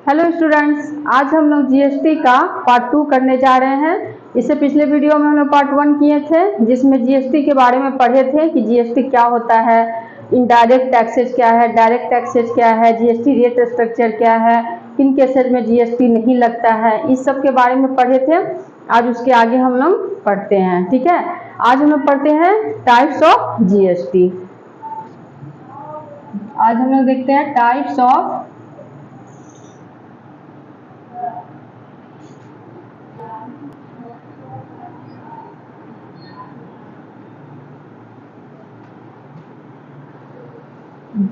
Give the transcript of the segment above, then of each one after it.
Hello students, आज हम लोग जीएसटी का पार्ट 2 करने जा रहे हैं। इससे पिछले वीडियो में हम लोग पार्ट 1 किए थे, जिसमें जीएसटी के बारे में पढ़े थे कि जीएसटी क्या होता है, इनडायरेक्ट टैक्सेस क्या है, डायरेक्ट टैक्सेस क्या है, जीएसटी रेट स्ट्रक्चर क्या है, किन केसेज में जीएसटी नहीं लगता है, इस सब के बारे में पढ़े थे। आज उसके आगे हम लोग पढ़ते हैं। ठीक है, आज हम लोग पढ़ते हैं टाइप्स ऑफ जीएसटी। आज हम लोग देखते हैं टाइप्स ऑफ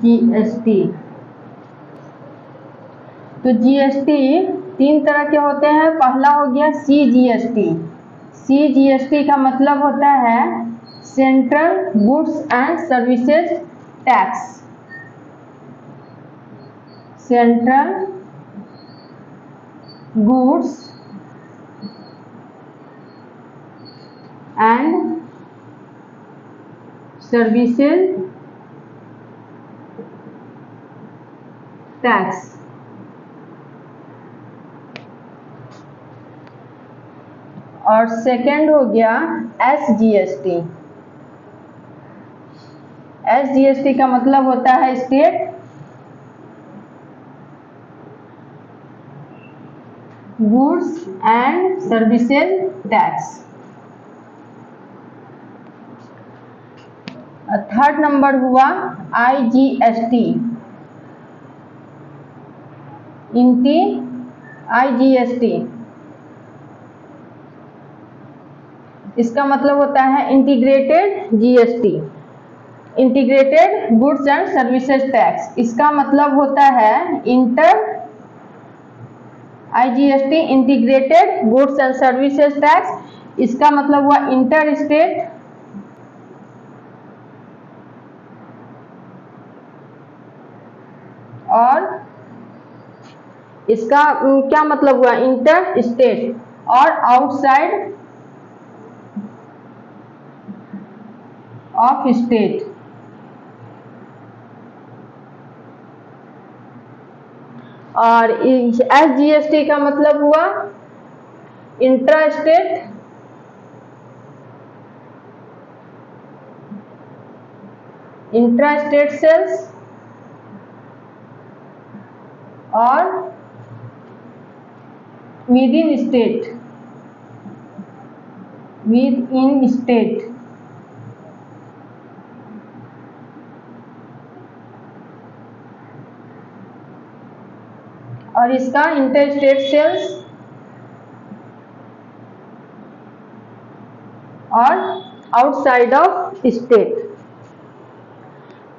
जीएसटी। तो जीएसटी 3 तरह के होते हैं। पहला हो गया सीजीएसटी। सीजीएसटी का मतलब होता है central goods and services tax. Central goods and services tax. और सेकंड हो गया एसजीएसटी। एसजीएसटी का मतलब होता है state goods and services tax. Third number हुआ आईजीएसटी। आईजीएसटी इसका मतलब होता है integrated GST, integrated goods and services tax. इसका मतलब होता है IGST integrated goods and services tax. इसका मतलब हुआ इंटर स्टेट और इसका क्या मतलब हुआ इंटर स्टेट और आउटसाइड ऑफ स्टेट। और एसजीएसटी का मतलब हुआ इंट्रा स्टेट सेल्स और विद इन स्टेट। और इसका इंटर स्टेट सेल्स और आउटसाइड ऑफ स्टेट।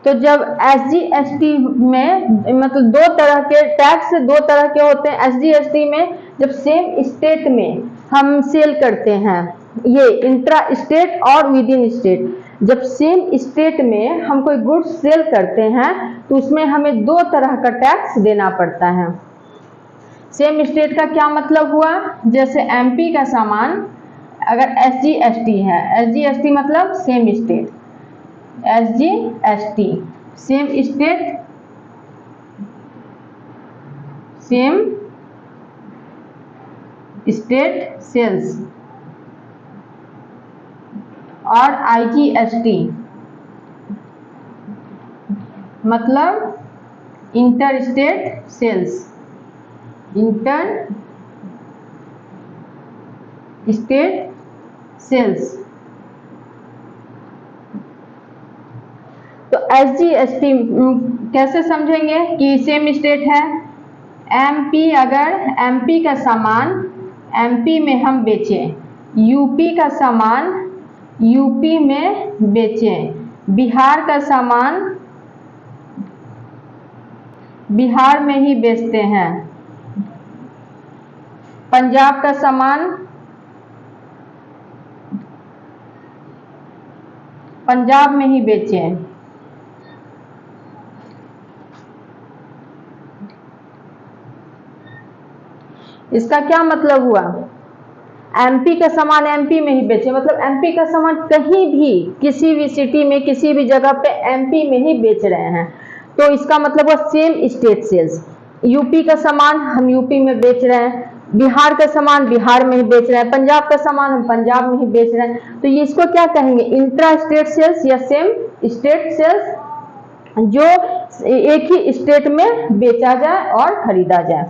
तो जब एसजीएसटी में मतलब 2 तरह के टैक्स 2 तरह के होते हैं। एसजीएसटी में जब सेम स्टेट में हम सेल करते हैं, ये इंट्रा स्टेट और विद इन स्टेट। जब सेम स्टेट में हम कोई गुड्स सेल करते हैं तो उसमें हमें 2 तरह का टैक्स देना पड़ता है। सेम स्टेट का क्या मतलब हुआ, जैसे एमपी का सामान अगर एसजीएसटी है, एसजीएसटी मतलब same state, SGST same state same state sales. और आईजीएसटी मतलब inter state sales, inter state sales. तो एसजीएसटी कैसे समझेंगे कि सेम स्टेट है। एमपी, अगर एमपी का सामान एमपी में हम बेचें, यूपी का सामान यूपी में बेचें, बिहार का सामान बिहार में ही बेचते हैं, पंजाब का सामान पंजाब में ही बेचें। इसका क्या मतलब हुआ, एमपी का सामान एमपी में ही बेचे, मतलब एमपी का सामान कहीं भी किसी भी सिटी में किसी भी जगह पे एमपी में ही बेच रहे हैं। तो इसका मतलब हुआ सेम स्टेट सेल्स। यूपी का सामान हम यूपी में बेच रहे हैं, बिहार का सामान बिहार में ही बेच रहे हैं, पंजाब का सामान हम पंजाब में ही बेच रहे हैं। तो ये इसको क्या कहेंगे, इंट्रा स्टेट सेल्स या सेम स्टेट सेल्स, जो एक ही स्टेट में बेचा जाए और खरीदा जाए।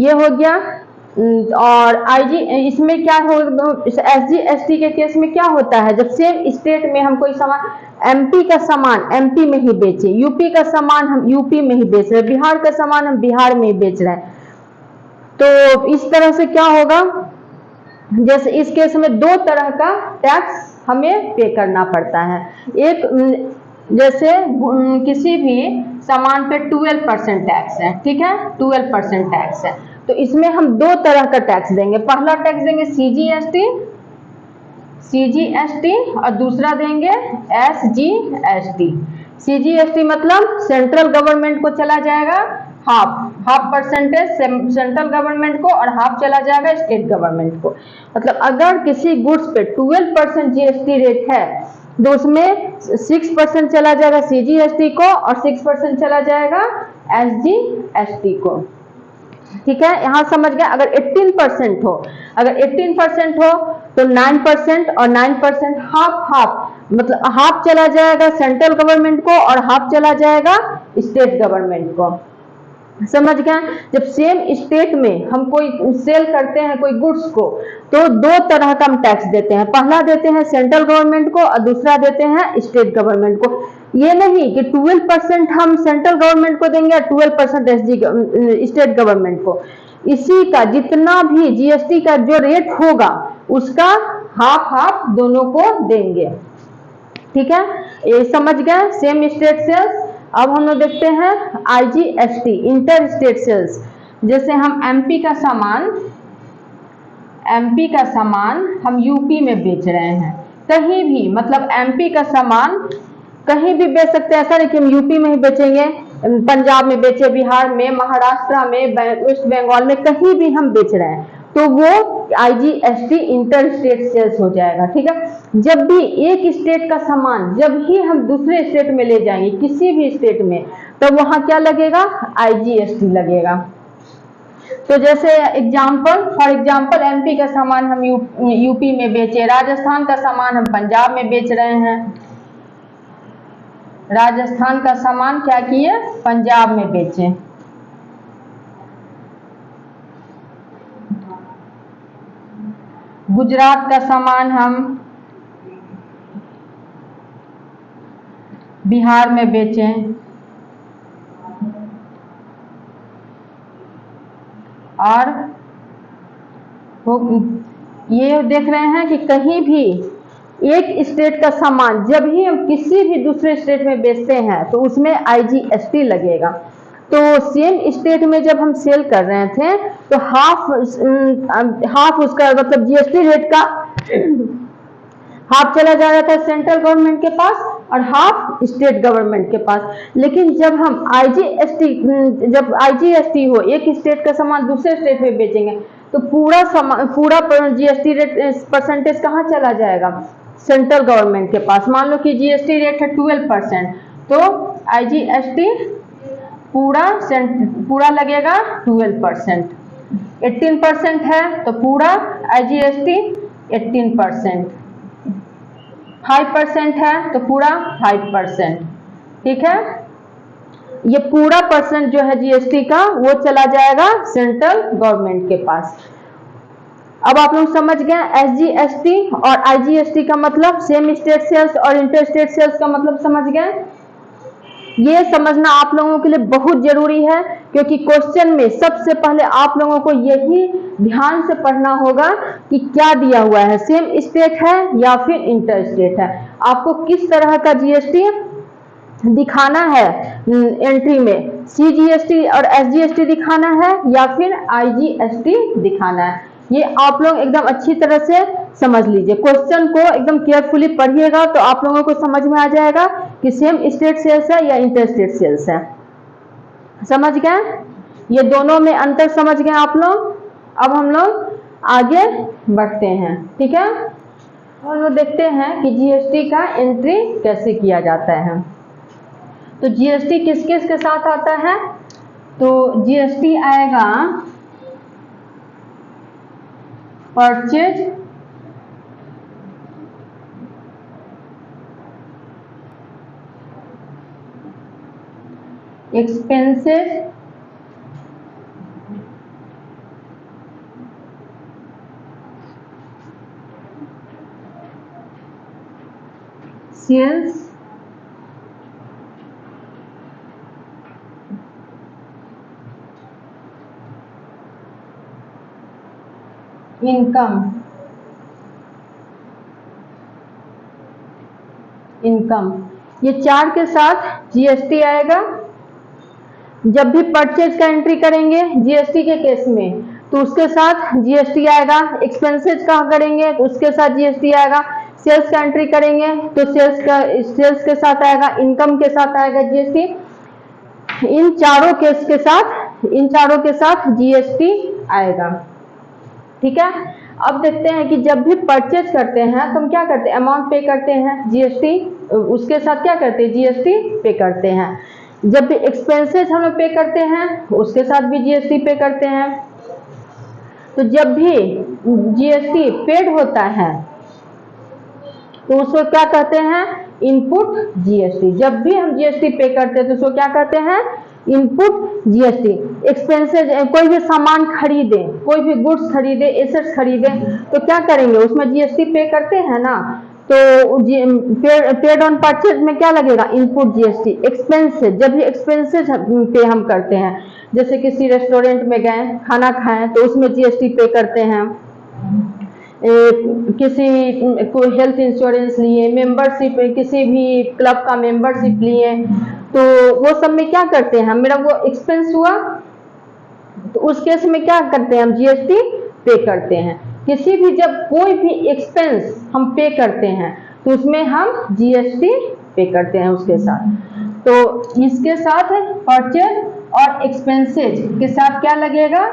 ये हो गया। और आईजी इसमें क्या हो, एसजी एसटी के केस में क्या होता है, जब सेम स्टेट में हम कोई सामान, एमपी का सामान एमपी में ही बेचे, यूपी का सामान हम यूपी में ही बेच रहे हैं, बिहार का सामान हम बिहार में ही बेच रहे हैं, तो इस तरह से क्या होगा, जैसे इस केस में दो तरह का टैक्स हमें पे करना पड़ता है। एक जैसे किसी भी सामान पे 12% टैक्स है, ठीक है, 12% टैक्स है, तो इसमें हम दो तरह का टैक्स देंगे। पहला टैक्स देंगे सीजीएसटी और दूसरा देंगे एसजीएसटी। सीजीएसटी मतलब सेंट्रल गवर्नमेंट को चला जाएगा हाफ परसेंटेज सेंट्रल गवर्नमेंट को और हाफ चला जाएगा स्टेट गवर्नमेंट को। मतलब अगर किसी गुड्स पे 12% जीएसटी रेट है तो उसमें 6% चला जाएगा सीजीएसटी को और 6% चला जाएगा एसजीएसटी को। ठीक है, यहां समझ गए। अगर 18% हो, अगर 18% हो तो 9% और 9% हाफ, मतलब हाफ चला जाएगा सेंट्रल गवर्नमेंट को और हाफ चला जाएगा स्टेट गवर्नमेंट को। समझ गए। जब सेम स्टेट में हम कोई सेल करते हैं कोई गुड्स को, तो दो तरह का हम टैक्स देते हैं, पहला देते हैं सेंट्रल गवर्नमेंट को और दूसरा देते हैं स्टेट गवर्नमेंट को। ये नहीं कि 12% हम सेंट्रल गवर्नमेंट को देंगे और 12% स्टेट गवर्नमेंट को। इसी का जितना भी जीएसटी का जो रेट होगा उसका हाफ दोनों को देंगे। ठीक है, ये समझ गए सेम स्टेट सेल्स। अब हम लोग देखते हैं आईजीएसटी, इंटर स्टेट सेल्स। जैसे हम एमपी का सामान हम यूपी में बेच रहे हैं, कहीं भी, मतलब एमपी का सामान कहीं भी बेच सकते हैं, ऐसा नहीं कि हम यूपी में ही बेचेंगे, पंजाब में बेचे, बिहार में, महाराष्ट्र में, वेस्ट बंगाल में, कहीं भी हम बेच रहे हैं तो वो आईजीएसटी इंटर स्टेट सेल्स हो जाएगा। ठीक है, जब भी एक स्टेट का सामान जब ही हम दूसरे स्टेट में ले जाएंगे किसी भी स्टेट में, तो वहां क्या लगेगा, आईजीएसटी लगेगा। तो जैसे फॉर एग्जांपल एमपी का सामान हम यूपी में बेचे, राजस्थान का सामान हम पंजाब में बेच रहे हैं, राजस्थान का सामान क्या किए, पंजाब में बेचे, गुजरात का सामान हम बिहार में बेचें, और ये देख रहे हैं कि कहीं भी एक स्टेट का सामान जब ही हम किसी भी दूसरे स्टेट में बेचते हैं तो उसमें आईजीएसटी लगेगा। तो सेम स्टेट में जब हम सेल कर रहे थे तो हाफ उसका मतलब जीएसटी रेट का हाफ चला जा रहा था सेंट्रल गवर्नमेंट के पास और हाफ स्टेट गवर्नमेंट के पास। लेकिन जब हम आईजीएसटी हो, एक स्टेट का सामान दूसरे स्टेट में बेचेंगे तो पूरा जीएसटी रेट परसेंटेज कहाँ चला जाएगा, सेंट्रल गवर्नमेंट के पास। मान लो कि जीएसटी रेट है 12%, तो आईजीएसटी पूरा लगेगा 12%। 18% है तो पूरा आईजीएसटी 18%, 5% है तो पूरा 5%। ठीक है, ये पूरा परसेंट जो है जीएसटी का वो चला जाएगा सेंट्रल गवर्नमेंट के पास। अब आप लोग समझ गए एसजीएसटी और आईजीएसटी का मतलब, सेम स्टेट सेल्स और इंटर स्टेट सेल्स का मतलब समझ गए। ये समझना आप लोगों के लिए बहुत जरूरी है, क्योंकि क्वेश्चन में सबसे पहले आप लोगों को यही ध्यान से पढ़ना होगा कि क्या दिया हुआ है, सेम स्टेट है या फिर इंटर स्टेट है, आपको किस तरह का जीएसटी दिखाना है एंट्री में, सीजीएसटी और एसजीएसटी दिखाना है या फिर आईजीएसटी दिखाना है। ये आप लोग एकदम अच्छी तरह से समझ लीजिए, क्वेश्चन को एकदम केयरफुली पढ़िएगा तो आप लोगों को समझ में आ जाएगा कि सेम स्टेट सेल्स है या इंटर स्टेट सेल्स है। समझ गए, ये दोनों में अंतर समझ गए आप लोग। अब हम लोग आगे बढ़ते हैं। ठीक है, और वो देखते हैं कि जीएसटी का एंट्री कैसे किया जाता है। तो जीएसटी किस किस के साथ आता है, तो जीएसटी आएगा परचेज एक्सपेंसेस सेल्स इनकम ये चार के साथ जीएसटी आएगा। जब भी परचेज का एंट्री करेंगे जीएसटी के केस में तो उसके साथ जीएसटी आएगा। एक्सपेंसेस का करेंगे तो उसके साथ जीएसटी आएगा। सेल्स का एंट्री करेंगे तो सेल्स के साथ आएगा। इनकम के साथ आएगा जीएसटी। इन चारों के साथ जीएसटी आएगा। ठीक है। अब देखते हैं कि जब भी परचेज करते हैं तो हम क्या करते हैं, अमाउंट पे करते हैं, जीएसटी उसके साथ क्या करते हैं, जीएसटी पे करते हैं। जब भी एक्सपेंसेस हम पे करते हैं उसके साथ भी जीएसटी पे करते हैं। तो जब भी जीएसटी पेड होता है तो उसको क्या कहते हैं, इनपुट जीएसटी। जब भी हम जीएसटी पे करते हैं तो उसको क्या कहते हैं, इनपुट जीएसटी। एक्सपेंसेस, कोई भी सामान खरीदे, कोई भी गुड्स खरीदे, एसेट्स खरीदे तो क्या करेंगे, उसमें जीएसटी पे करते हैं ना। तो पेड ऑन परचेज में क्या लगेगा, इनपुट जीएसटी। एक्सपेंसेस, जब भी एक्सपेंसेस पे हम करते हैं, जैसे किसी रेस्टोरेंट में गए खाना खाएं तो उसमें जीएसटी पे करते हैं। किसी कोई हेल्थ इंश्योरेंस लिए, मेंबरशिप, किसी भी क्लब का मेंबरशिप लिए तो वो सब में क्या करते हैं, मेरा वो एक्सपेंस हुआ तो उस केस में क्या करते हैं, हम जीएसटी पे करते हैं। किसी भी जब कोई भी एक्सपेंस हम पे करते हैं तो उसमें हम जीएसटी पे करते हैं उसके साथ। तो इसके साथ परचेज और एक्सपेंसेज के साथ क्या लगेगा,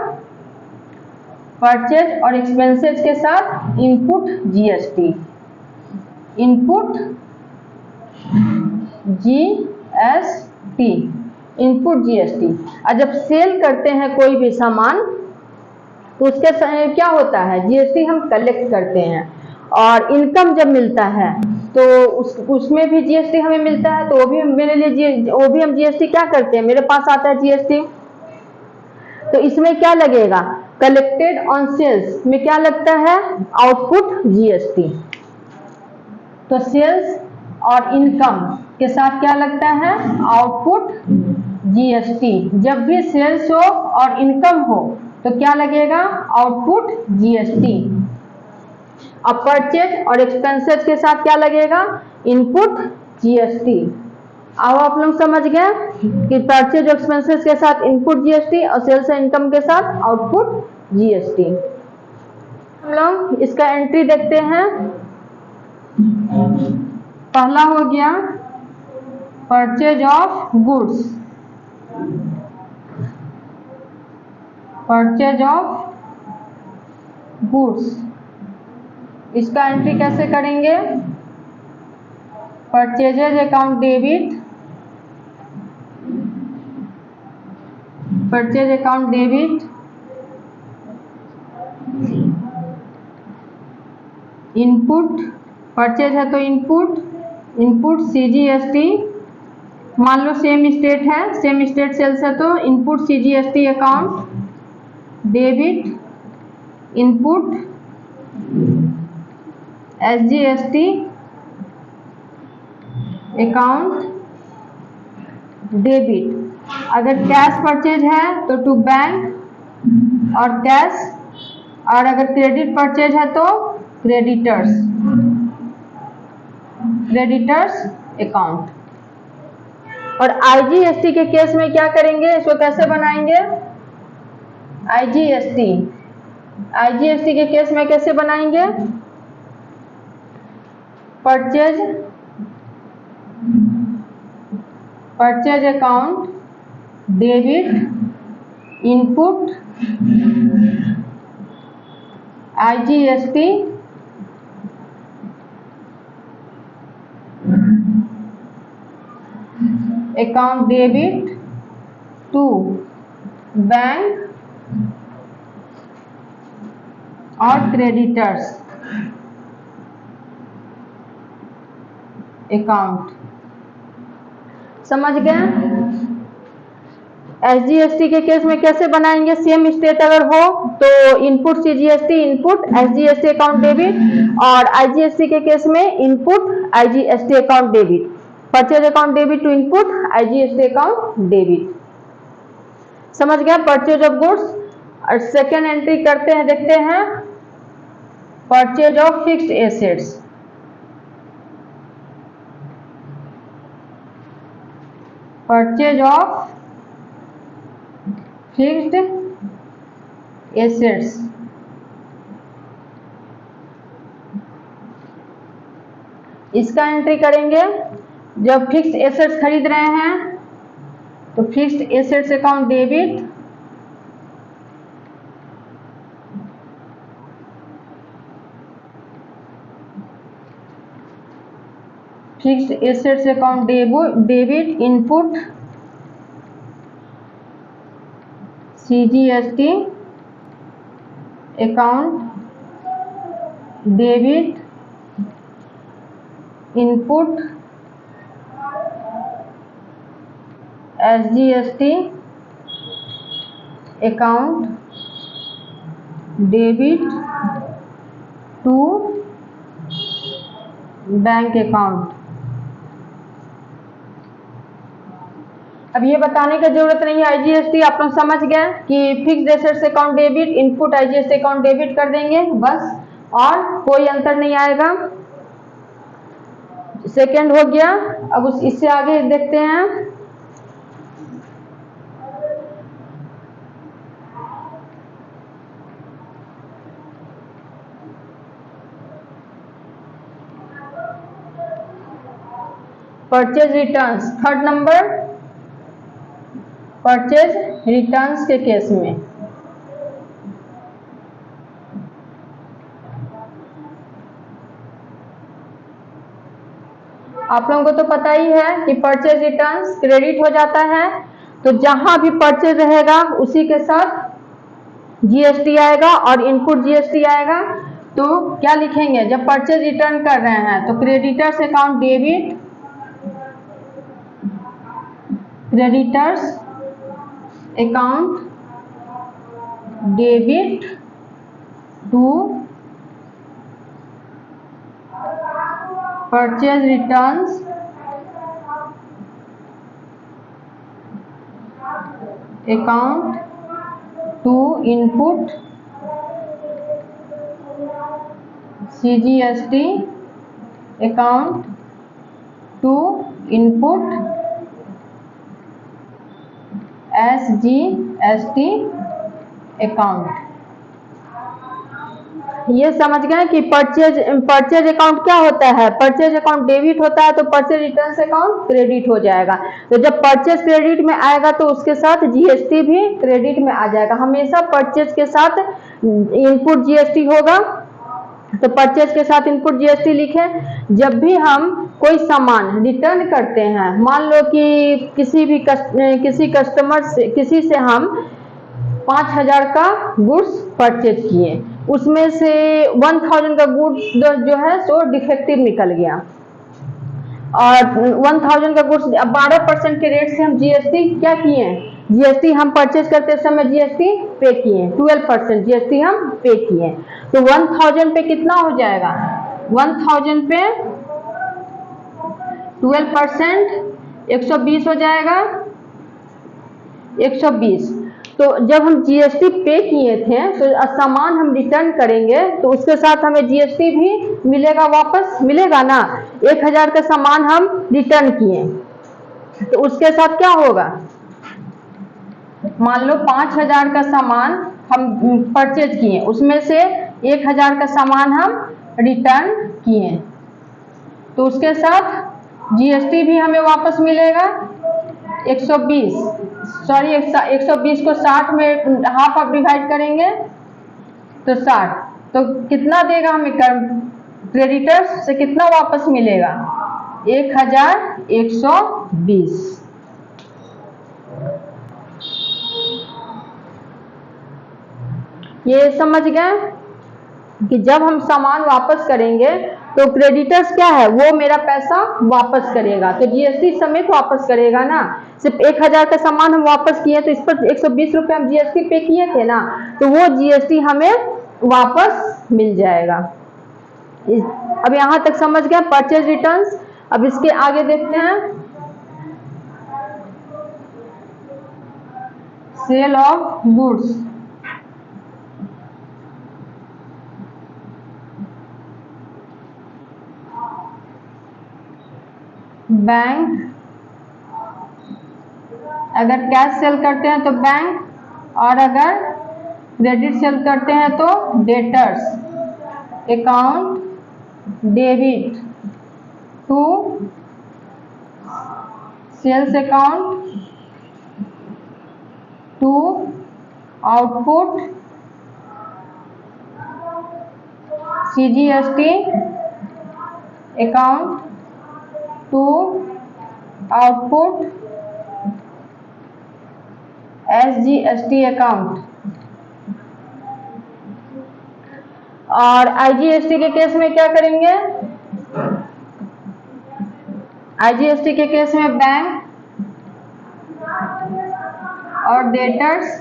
परचेज और एक्सपेंसेज के साथ input GST, input GST, input GST. और जब सेल करते हैं कोई भी सामान तो उसके क्या होता है, जीएसटी हम कलेक्ट करते हैं। और इनकम जब मिलता है तो उसमें भी जीएसटी हमें मिलता है, तो वो भी मेरे लिए वो भी हम जीएसटी क्या करते हैं, मेरे पास आता है जीएसटी। तो इसमें क्या लगेगा, कलेक्टेड ऑन सेल्स में क्या लगता है, आउटपुट जीएसटी। तो सेल्स और इनकम के साथ क्या लगता है, आउटपुट जीएसटी। जब भी सेल्स हो और इनकम हो तो क्या लगेगा, आउटपुट जीएसटी। अब परचेज और एक्सपेंसेस के साथ क्या लगेगा, इनपुट जीएसटी। अब आप लोग समझ गए कि परचेज और एक्सपेंसेस के साथ इनपुट जीएसटी और सेल्स और इनकम के साथ आउटपुट जीएसटी। हम लोग इसका एंट्री देखते हैं। पहला हो गया purchase of goods, purchase of goods. इसका एंट्री कैसे करेंगे, purchases account debit, purchase account debit, input, purchase है तो इनपुट, इनपुट सीजीएसटी। मान लो सेम स्टेट है, सेम स्टेट सेल्स है तो input CGST account debit, input SGST account debit. अगर कैश परचेज है तो टू बैंक और कैश, और अगर क्रेडिट परचेज है तो क्रेडिटर्स, क्रेडिटर्स अकाउंट। और आईजीएसटी के केस में क्या करेंगे, इसको कैसे बनाएंगे, आईजीएसटी, आईजीएसटी के केस में कैसे बनाएंगे, purchase, purchase account debit, input IGST account debit to bank और क्रेडिटर्स अकाउंट। समझ गए? SGST के केस में कैसे बनाएंगे? सेम स्टेट अगर हो तो input CGST input SGST account debit, और IGST के केस में input IGST account debit, purchase account debit to input IGST account debit. समझ गया? Purchase of goods. और सेकेंड एंट्री करते हैं, देखते हैं, purchase of fixed assets. Purchase of fixed assets. इसका एंट्री करेंगे जब फिक्स्ड एसेट्स खरीद रहे हैं तो fixed assets account debit, fixed assets account debit input CGST account debit input SGST account debit to bank account. अब ये बताने की जरूरत नहीं है, IGST आप लोग समझ गए कि fixed assets account debit input IGST account debit कर देंगे बस, और कोई अंतर नहीं आएगा। सेकेंड हो गया। अब इससे आगे देखते हैं, purchase returns. Third number, purchase returns के केस में आप लोगों को तो पता ही है कि परचेज रिटर्न्स क्रेडिट हो जाता है, तो जहां भी परचेज रहेगा उसी के साथ GST आएगा और इनपुट GST आएगा। तो क्या लिखेंगे जब परचेज रिटर्न कर रहे हैं? तो creditors account debit, creditors account debit to purchase returns account to input CGST account to input SGST account. ये समझ गए कि परचेज अकाउंट क्या होता है? परचेज अकाउंट डेबिट होता है तो परचेज रिटर्न्स अकाउंट क्रेडिट हो जाएगा। तो जब परचेज क्रेडिट में आएगा तो उसके साथ GST भी क्रेडिट में आ जाएगा। हमेशा परचेज के साथ इनपुट GST होगा, तो परचेज के साथ इनपुट GST लिखें। जब भी हम कोई सामान रिटर्न करते हैं, मान लो कि किसी कस्टमर से, किसी से हम 5000 का गुड्स परचेज किए, उसमें से 1000 का गुड्स जो है सो डिफेक्टिव निकल गया, और 1000 का गुड्स 12% के रेट से हम GST क्या किए? GST हम परचेज करते समय GST पे किए, 12% GST हम पे किए। तो 1000 पे कितना हो जाएगा? 1000 पे 12% 120 हो जाएगा, 120। तो जब हम GST पे किए थे तो सामान हम रिटर्न करेंगे तो उसके साथ हमें GST भी मिलेगा, वापस मिलेगा ना। 1000 का सामान हम रिटर्न किए तो उसके साथ क्या होगा? मान लो 5000 का सामान हम परचेज किए, उसमें से 1000 का सामान हम रिटर्न किए, तो उसके साथ GST भी हमें वापस मिलेगा 120। सॉरी 120 को 60 में हाफ आप डिवाइड करेंगे तो 60, तो कितना देगा हमें? क्रेडिटर्स से कितना वापस मिलेगा? 1120। ये समझ गए कि जब हम सामान वापस करेंगे तो क्रेडिटर्स क्या है, वो मेरा पैसा वापस करेगा, तो जीएसटी समेत वापस करेगा ना। सिर्फ 1000 का सामान हम वापस किए तो इस पर 120 रुपये हम जीएसटी पे किए थे ना, तो वो जीएसटी हमें वापस मिल जाएगा। अब यहां तक समझ गए परचेज रिटर्न्स। अब इसके आगे देखते हैं सेल ऑफ गुड्स। बैंक, अगर कैश सेल करते हैं तो बैंक, और अगर क्रेडिट सेल करते हैं तो debtors account debit to sales account to output CGST account to output SGST account. और आईजीएसटी के केस में क्या करेंगे, आईजीएसटी के केस में बैंक और debtors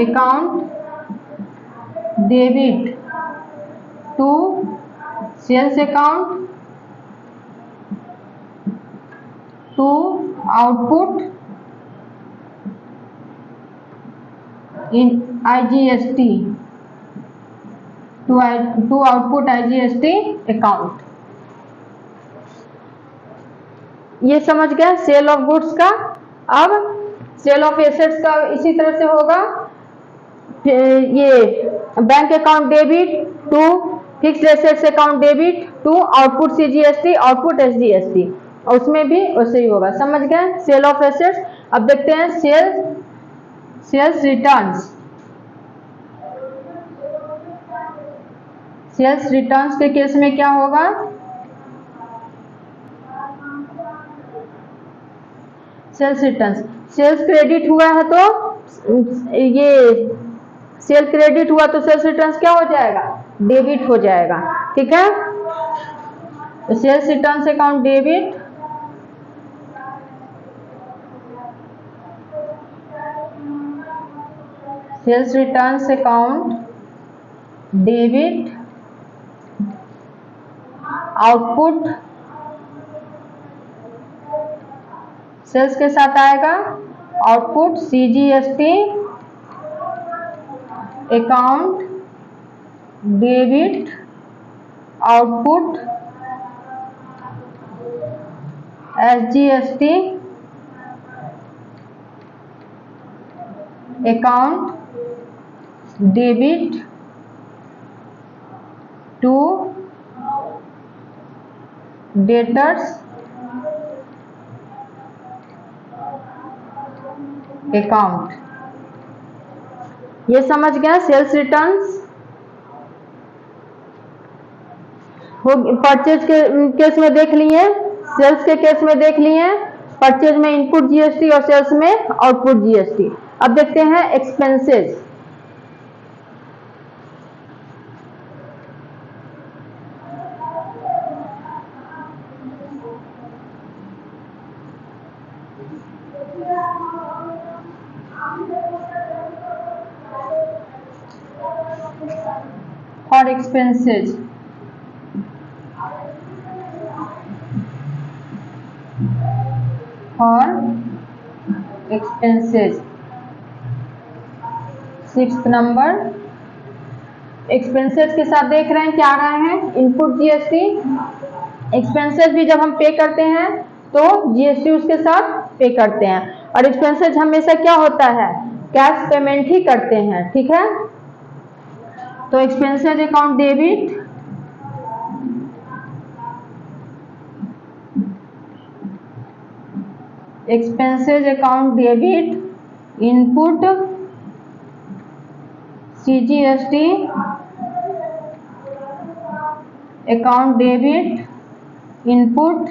account debit to sales account to output in IGST to output IGST account. ये समझ गए सेल ऑफ गुड्स का। अब सेल ऑफ एसेट्स का इसी तरह से होगा, ये bank account debit to fixed assets account debit to output CGST output SGST, उसमें भी वैसे ही होगा। समझ गए सेल ऑफ एसेट्स। अब देखते हैं सेल्स रिटर्न्स। सेल्स रिटर्न्स के केस में क्या होगा, सेल्स रिटर्न्स, सेल्स क्रेडिट हुआ है तो ये सेल क्रेडिट हुआ तो सेल्स रिटर्न्स क्या हो जाएगा, डेबिट हो जाएगा। ठीक है, तो sales returns account debit sales returns account debit output sales के साथ आएगा output CGST account debit output SGST account debit to debtors account. ये समझ गया सेल्स रिटर्न्स। परचेज के केस में देख लिए, सेल्स के केस में देख लिए, परचेज में इनपुट जीएसटी और सेल्स में आउटपुट जीएसटी। अब देखते हैं एक्सपेंसेस। और एक्सपेंसेस, और एक्सपेंसेस 6th नंबर। एक्सपेंसेस के साथ देख रहे हैं क्या आ रहे हैं, इनपुट जीएसटी। एक्सपेंसेस भी जब हम पे करते हैं तो जीएसटी उसके साथ पे करते हैं, और एक्सपेंसेस हमेशा क्या होता है, कैश पेमेंट ही करते हैं। ठीक है, तो expenses account debit expenses account debit input CGST account debit input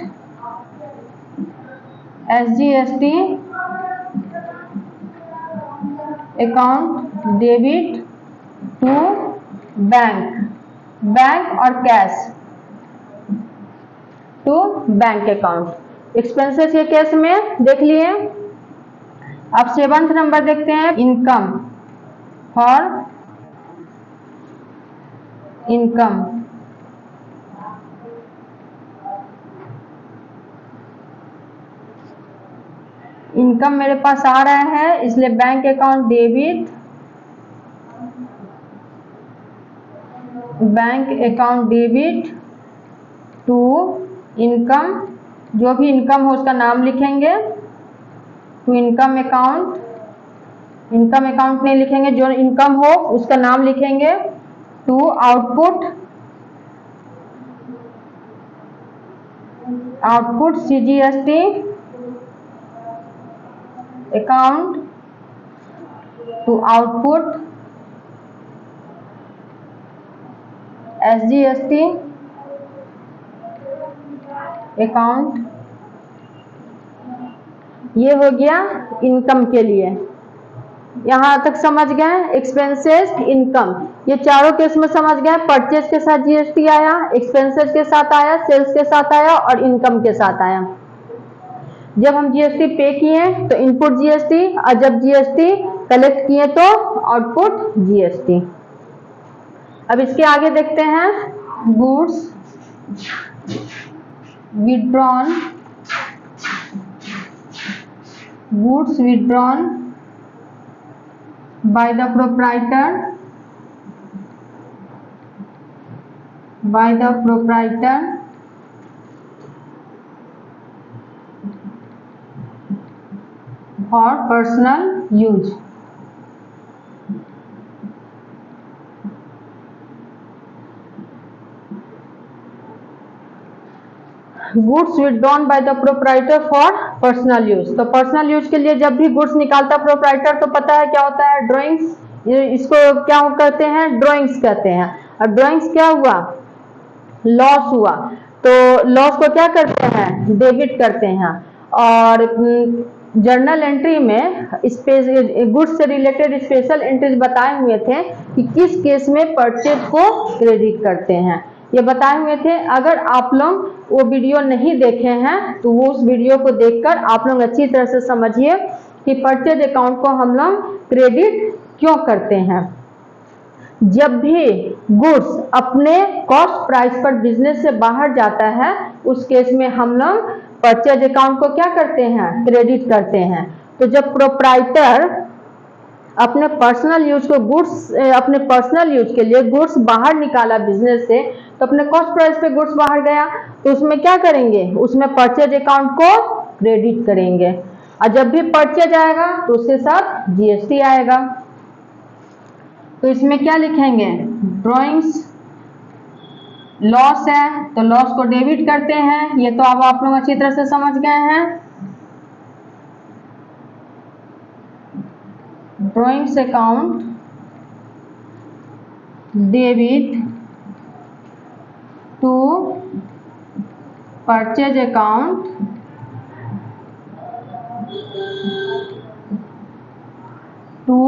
SGST account debit to bank, bank और cash to bank account. Expenses के केस में देख लिए। अब 7th नंबर देखते हैं, इनकम फॉर इनकम। इनकम मेरे पास आ रहा है, इसलिए bank account debit, bank account debit to income, जो भी इनकम हो उसका नाम लिखेंगे, to income account. Income account नहीं लिखेंगे, जो इनकम हो उसका नाम लिखेंगे, to output, output CGST account to output SGST account. ये हो गया इनकम के लिए। यहां तक समझ गए? एक्सपेंसेस, इनकम, ये चारों केस में समझ गए। परचेज के साथ GST आया, एक्सपेंसेस के साथ आया, सेल्स के साथ आया और इनकम के साथ आया। जब हम GST पे किए तो इनपुट GST, और जब GST कलेक्ट किए तो आउटपुट GST। अब इसके आगे देखते हैं, goods withdrawn, goods withdrawn by the proprietor for personal use। Goods withdrawn by the proprietor for personal use. तो पर्सनल यूज के लिए जब भी गुड्स निकालता प्रोप्राइटर तो पता है क्या होता है, ड्राइंग्स, इसको क्या करते हैं, ड्राइंग्स कहते हैं। और ड्राइंग्स क्या हुआ, लॉस हुआ, तो लॉस को क्या करते हैं, डेबिट करते हैं। और जर्नल एंट्री में गुड्स से रिलेटेड स्पेशल एंट्रीज बताए हुए थे कि किस केस में परचेज को क्रेडिट करते हैं, ये बताए हुए थे। अगर आप लोग वो वीडियो नहीं देखे हैं तो वो उस वीडियो को देखकर आप लोग अच्छी तरह से समझिए कि परचेज अकाउंट को हम लोग क्रेडिट क्यों करते हैं। जब भी गुड्स अपने कॉस्ट प्राइस पर बिजनेस से बाहर जाता है उस केस में हम लोग परचेज अकाउंट को क्या करते हैं, क्रेडिट करते हैं। तो जब प्रोप्राइटर अपने पर्सनल यूज को गुड्स, अपने पर्सनल यूज के लिए गुड्स बाहर निकाला बिजनेस से, तो अपने कॉस्ट प्राइस पे गुड्स बाहर गया तो उसमें क्या करेंगे, उसमें परचेज अकाउंट को क्रेडिट करेंगे। और जब भी परचेज आएगा तो उसके साथ GST आएगा। तो इसमें क्या लिखेंगे, ड्राइंग्स, लॉस है तो लॉस को डेबिट करते हैं, ये तो अब आप लोग अच्छी तरह से समझ गए हैं। Drawings account debit to purchase account to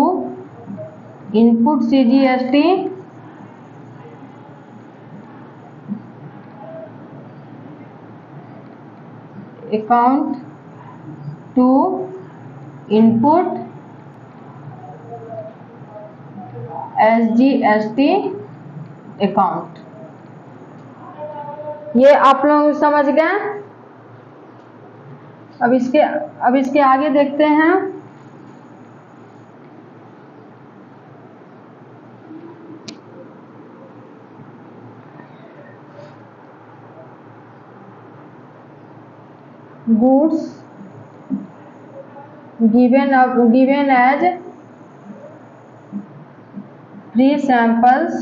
input CGST account to input SGST account. ये आप लोग समझ गए। अब इसके आगे देखते हैं, goods given as free samples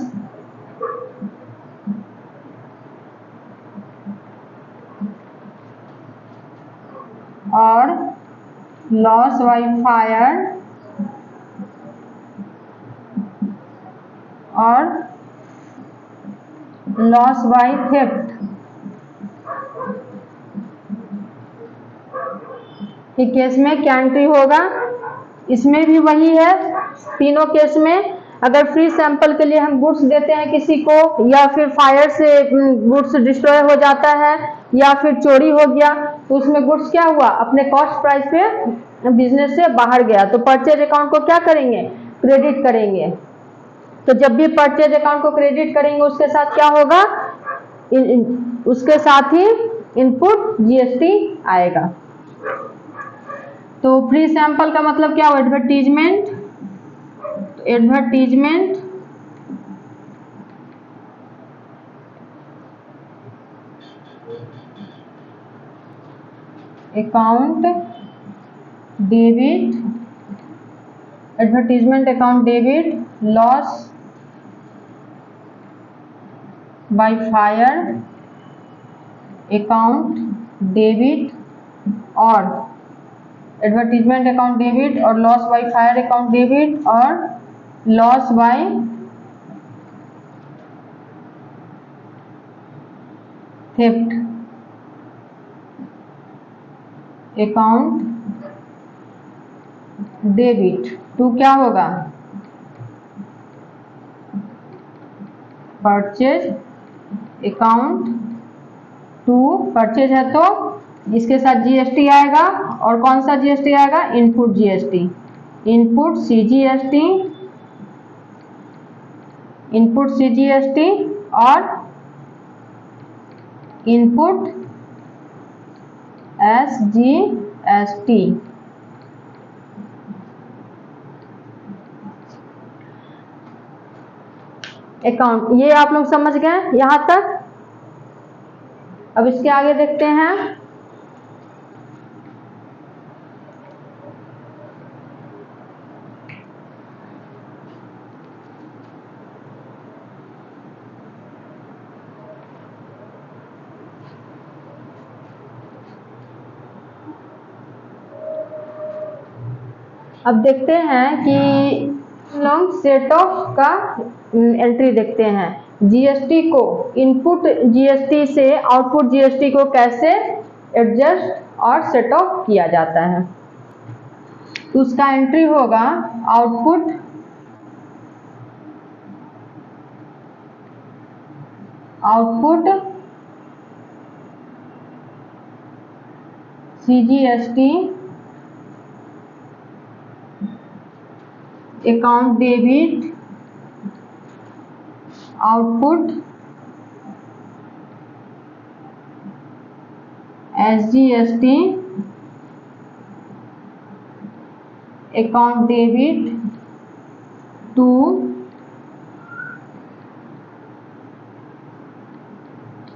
और loss by fire और loss by theft के केस में क्या एंट्री होगा, इसमें भी वही है, तीनों केस में अगर फ्री सैंपल के लिए हम गुड्स देते हैं किसी को, या फिर फायर से गुड्स डिस्ट्रॉय हो जाता है, या फिर चोरी हो गया, तो उसमें गुड्स क्या हुआ, अपने कॉस्ट प्राइस पे बिजनेस से बाहर गया, तो परचेज अकाउंट को क्या करेंगे, क्रेडिट करेंगे। तो जब भी परचेज अकाउंट को क्रेडिट करेंगे उसके साथ क्या होगा, उसके साथ ही इनपुट जीएसटी आएगा। तो फ्री सैंपल का मतलब क्या हुआ, advertisement, advertisement account debit, advertisement account debit, loss by fire account debit, और एडवर्टीजमेंट अकाउंट डेबिट और loss by fire account debit और loss by theft account debit to क्या होगा, परचेज अकाउंट टू, परचेज है तो इसके साथ जीएसटी आएगा, और कौन सा जीएसटी आएगा, input GST, input CGST, input CGST और इनपुट एसजीएसटी। अकाउंट, ये आप लोग समझ गए यहां तक। अब इसके आगे देखते हैं। अब देखते हैं कि लॉन्ग सेट ऑफ का एंट्री देखते हैं। जीएसटी को इनपुट जीएसटी से आउटपुट जीएसटी को कैसे एडजस्ट और सेट ऑफ किया जाता है। तो उसका एंट्री होगा output CGST account debit, output SGST account debit to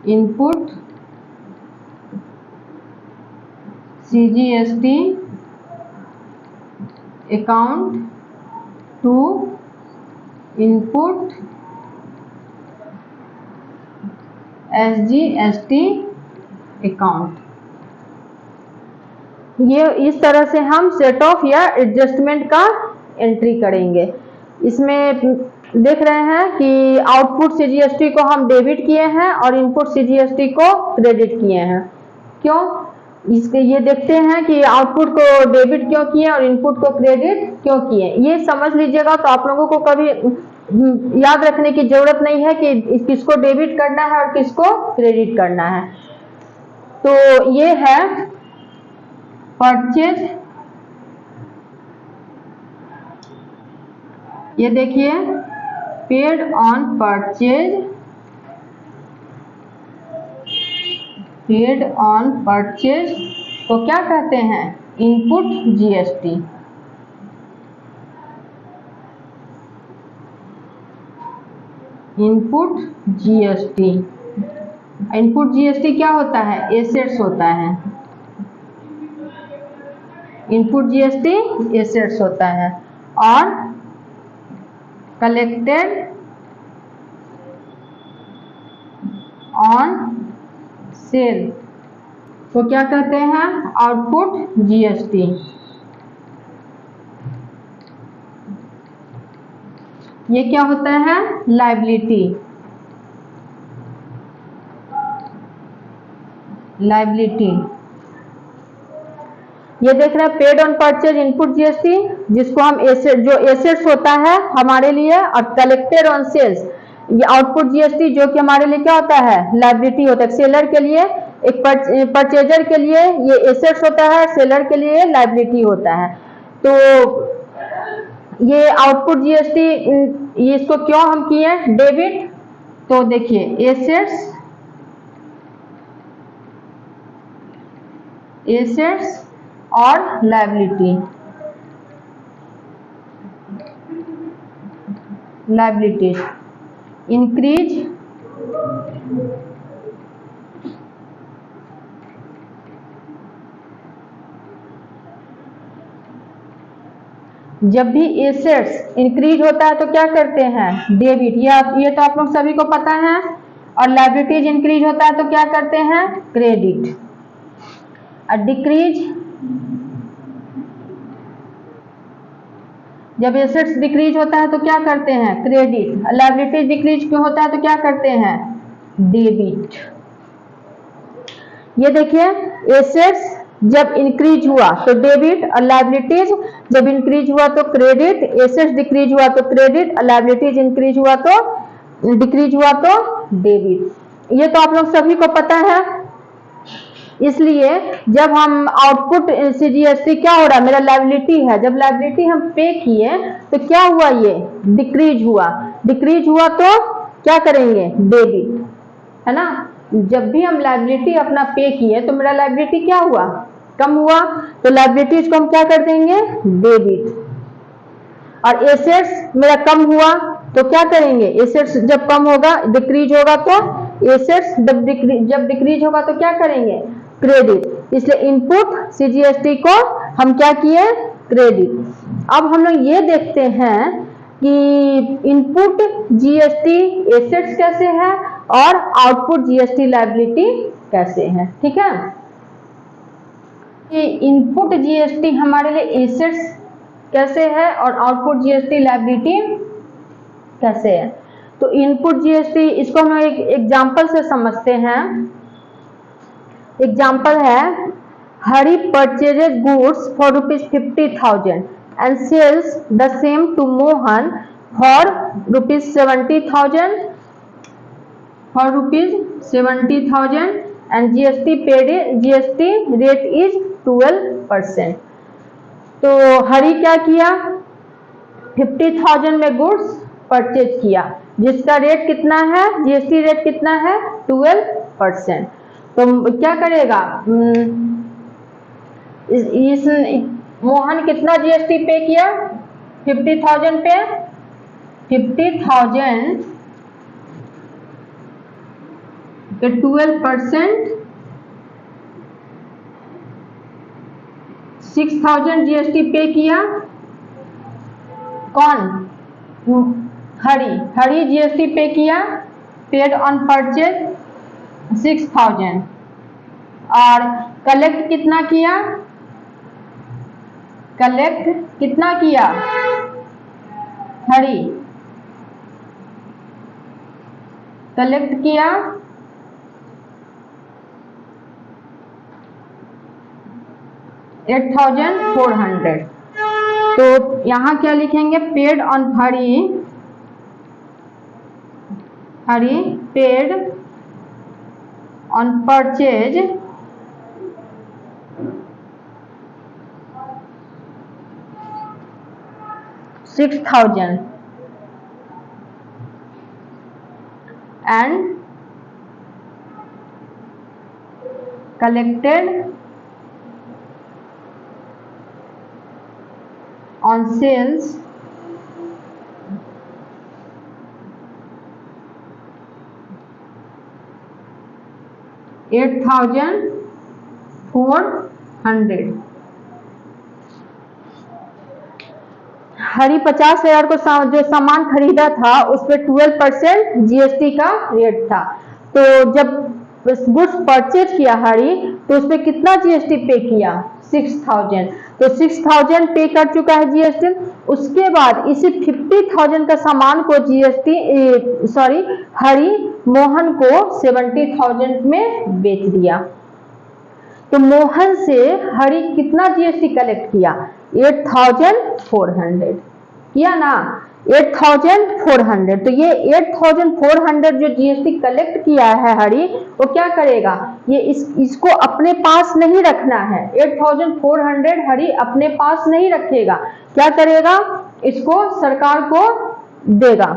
input CGST account to input SGST account. ये इस तरह से हम सेट ऑफ या एडजस्टमेंट का एंट्री करेंगे। इसमें देख रहे हैं कि आउटपुट सीजीएसटी को हम डेबिट किए हैं और इनपुट सीजीएसटी को क्रेडिट किए हैं। क्यों, इसके ये देखते हैं कि आउटपुट को डेबिट क्यों किए और इनपुट को क्रेडिट क्यों किए, ये समझ लीजिएगा। तो आप लोगों को कभी याद रखने की जरूरत नहीं है कि किसको डेबिट करना है और किसको क्रेडिट करना है। तो ये है परचेज, ये देखिए paid on purchase, paid on purchase को क्या कहते हैं, input GST. Input GST, input GST क्या होता है, एसेट्स होता है। इनपुट जीएसटी एसेट्स होता है। और कलेक्टेड ऑन सेल तो क्या कहते हैं, आउटपुट जीएसटी। ये क्या होता है, लायबिलिटी, लायबिलिटी। ये देख रहे हैं paid on purchase input GST, जिसको हम एसेट, जो एसेट्स होता है हमारे लिए, और कलेक्टेड ऑन सेल्स ये आउटपुट जीएसटी, जो कि हमारे लिए क्या होता है, लायबिलिटी होता है। सेलर के लिए, एक परचेजर के लिए ये एसेट्स होता है, सेलर के लिए लायबिलिटी होता है। तो ये आउटपुट जीएसटी, इसको क्यों हम किए डेबिट, तो देखिए एसेट्स और लायबिलिटीज इंक्रीज जब भी एसेट्स इंक्रीज होता है तो क्या करते हैं, डेबिट, ये तो आप लोग सभी को पता है। और लायबिलिटीज इंक्रीज होता है तो क्या करते हैं, क्रेडिट। और डिक्रीज, जब एसेट्स डिक्रीज होता है तो क्या करते हैं, क्रेडिट। लायबिलिटीज डिक्रीज क्यों होता है तो क्या करते हैं, डेबिट। ये देखिए एसेट्स जब इंक्रीज हुआ तो डेबिट, और लायबिलिटीज जब इंक्रीज हुआ तो क्रेडिट। एसेट्स डिक्रीज हुआ तो क्रेडिट, लायबिलिटीज इंक्रीज हुआ तो डिक्रीज हुआ तो डेबिट। ये तो आप लोग सभी को पता है। इसलिए जब हम आउटपुट सीजीएसटी क्या हो रहा है, मेरा लायबिलिटी है, जब लायबिलिटी हम पे किए तो क्या हुआ, ये डिक्रीज हुआ। डिक्रीज हुआ तो क्या करेंगे, डेबिट, है ना। जब भी हम लायबिलिटी अपना पे किए तो मेरा लायबिलिटी क्या हुआ, कम हुआ, तो लायबिलिटीज को हम क्या कर देंगे, डेबिट। और एसेट्स मेरा कम हुआ तो क्या करेंगे, एसेट्स जब कम होगा, डिक्रीज होगा तो एसेट्स जब डिक्रीज होगा तो क्या करेंगे, क्रेडिट। इसलिए इनपुट सीजीएसटी को हम क्या किए, क्रेडिट। अब हम लोग ये देखते हैं कि इनपुट जीएसटी एसेट्स कैसे है और आउटपुट जीएसटी लायबिलिटी कैसे है, ठीक है। ये इनपुट जीएसटी हमारे लिए एसेट्स कैसे है और आउटपुट जीएसटी लायबिलिटी कैसे है। तो इनपुट जीएसटी, इसको हम एक एग्जांपल से समझते हैं। एग्जांपल है, Hari purchases goods for ₹50,000 and sells the same to Mohan for ₹70,000 and GST rate is 12%। तो हरी क्या किया, 50,000 में गुड्स परचेज किया, जिसका रेट कितना है, जीएसटी रेट कितना है, 12%। तो क्या करेगा, इस मोहन कितना जीएसटी पे किया, 50,000 पे, 50,000 के 12%, 6,000 जीएसटी पे किया। कौन, हरी जीएसटी पे किया, पेड ऑन परचेज 6,000। और कलेक्ट कितना किया, हरी कलेक्ट किया 8,400। तो यहां क्या लिखेंगे, paid on Hari paid on purchase 6,000 and collected on sales 8,400। हरी 50,000 को जो सामान खरीदा था उस पर 12% जीएसटी का रेट था। तो जब गुड्स परचेज किया हरी तो उस पर कितना जीएसटी पे किया, 6,000। तो 6,000 पे कर चुका है जीएसटी। उसके बाद इसी 50,000 का सामान को हरी मोहन को 70,000 में बेच दिया। तो तो मोहन से हरि कितना जीएसटी कलेक्ट किया? 8400 किया ना, 8400। तो ये 8400 जो जीएसटी कलेक्ट किया है हरि, वो क्या करेगा? ये इसको अपने पास नहीं रखना है। 8400 हरि अपने पास नहीं रखेगा, क्या करेगा? इसको सरकार को देगा,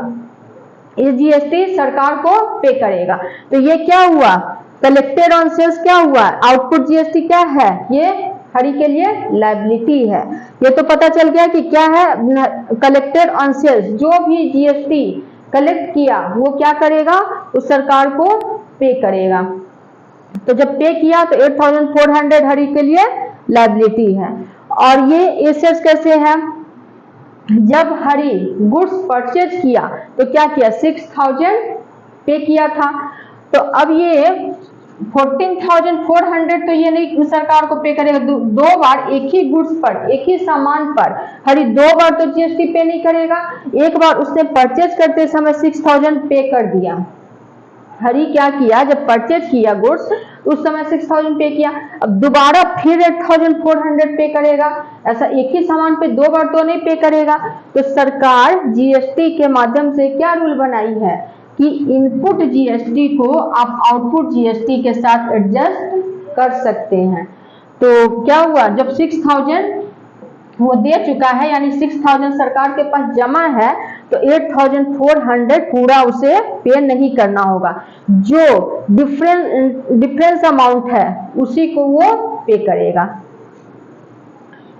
ये जीएसटी सरकार को पे करेगा। तो ये क्या हुआ? कलेक्टेड ऑन सेल्स क्या हुआ? आउटपुट जीएसटी क्या है? ये हरि के लिए लायबिलिटी है। ये तो पता चल गया कि क्या है कलेक्टेड ऑन सेल्स। जो भी जीएसटी कलेक्ट किया वो क्या करेगा? उस सरकार को पे करेगा। तो जब पे किया तो 8400 हरि के लिए लायबिलिटी है। और ये एसेट्स कैसे है? जब हरि गुड्स परचेज किया तो क्या किया? 6000 पे किया था। तो अब ये 14,400 तो ये नहीं सरकार को पे करेगा, दो बार एक ही गुड्स पर, एक ही सामान पर हरि 2 बार तो जीएसटी पे नहीं करेगा। एक बार उसने परचेज करते समय 6000 पे कर दिया। हरि क्या किया? जब परचेज किया गुड्स उस समय 6000 पे किया, अब दोबारा फिर 8400 पे करेगा। ऐसा एक ही सामान पे 2 बार तो नहीं पे करेगा। तो सरकार जीएसटी के माध्यम से क्या रूल बनाई है कि इनपुट जीएसटी को आप आउटपुट जीएसटी के साथ एडजस्ट कर सकते हैं। तो क्या हुआ? जब 6000 वो दे चुका है, यानी 6000 सरकार के पास जमा है, तो 8400 पूरा उसे पे नहीं करना होगा। जो डिफरेंस अमाउंट है उसी को वो पे करेगा।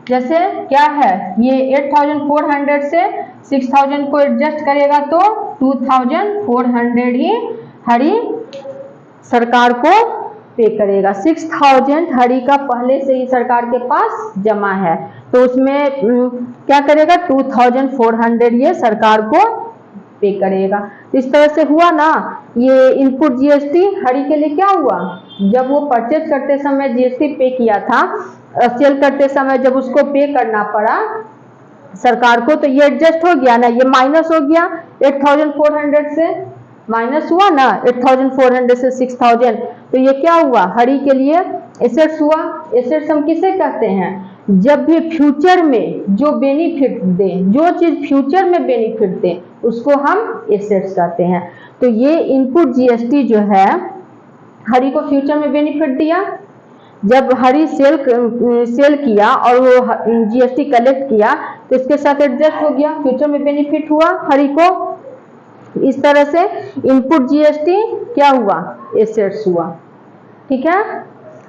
जैसे क्या है, ये 8400 से 6000 को एडजस्ट करेगा तो 2400 ही हरि सरकार को पे करेगा। 6000 हरि का पहले से ही सरकार के पास जमा है, तो उसमें क्या करेगा? 2400 ये सरकार को पे करेगा। इस तरह से हुआ ना। ये इनपुट जीएसटी हरि के लिए क्या हुआ? जब वो परचेज करते समय जीएसटी पे किया था, सेल करते समय जब उसको पे करना पड़ा सरकार को, तो ये एडजस्ट हो गया ना, ये माइनस हो गया 8400 से, माइनस हुआ ना 8400 से 6000। तो ये क्या हुआ? हरि के लिए एसेट्स हुआ। एसेट्स हम किसे कहते हैं? जब भी फ्यूचर में जो बेनिफिट दे, जो चीज फ्यूचर में बेनिफिट दे, उसको हम एसेट्स कहते हैं। तो ये इनपुट जीएसटी जो है हरि को फ्यूचर में बेनिफिट दिया। जब हरि सेल किया और वो जीएसटी कलेक्ट किया तो इसके साथ एडजस्ट हो गया, फ्यूचर में बेनिफिट हुआ हरि को। इस तरह से इनपुट जीएसटी क्या हुआ? एसेट्स हुआ। ठीक है,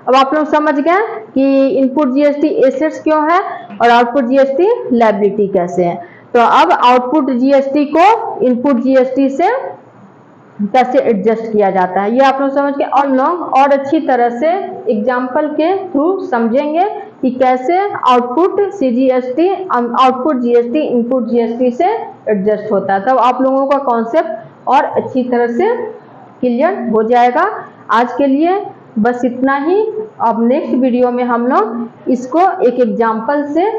अब आप लोग समझ गए कि इनपुट जीएसटी एसेट्स क्यों है और आउटपुट जीएसटी लायबिलिटी कैसे है। तो अब आउटपुट जीएसटी को इनपुट जीएसटी से कैसे एडजस्ट किया जाता है ये आप लोग समझ के और लोग और अच्छी तरह से एग्जाम्पल के थ्रू समझेंगे कि कैसे output CGST output GST input GST से एडजस्ट होता है। तब आप लोगों का कॉन्सेप्ट और अच्छी तरह से क्लियर हो जाएगा। आज के लिए बस इतना ही। अब नेक्स्ट वीडियो में हम लोग इसको एक एग्जाम्पल से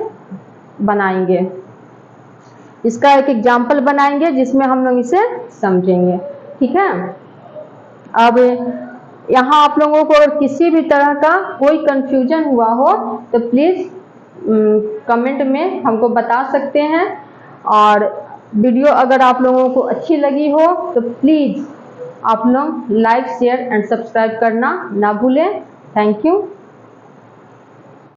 बनाएंगे, इसका एक एग्जाम्पल बनाएंगे जिसमें हम लोग इसे समझेंगे। ठीक है, अब यहाँ आप लोगों को अगर किसी भी तरह का कोई कंफ्यूजन हुआ हो तो प्लीज़ कमेंट में हमको बता सकते हैं। और वीडियो अगर आप लोगों को अच्छी लगी हो तो प्लीज़ आप लोग लाइक शेयर एंड सब्सक्राइब करना ना भूलें। Thank you.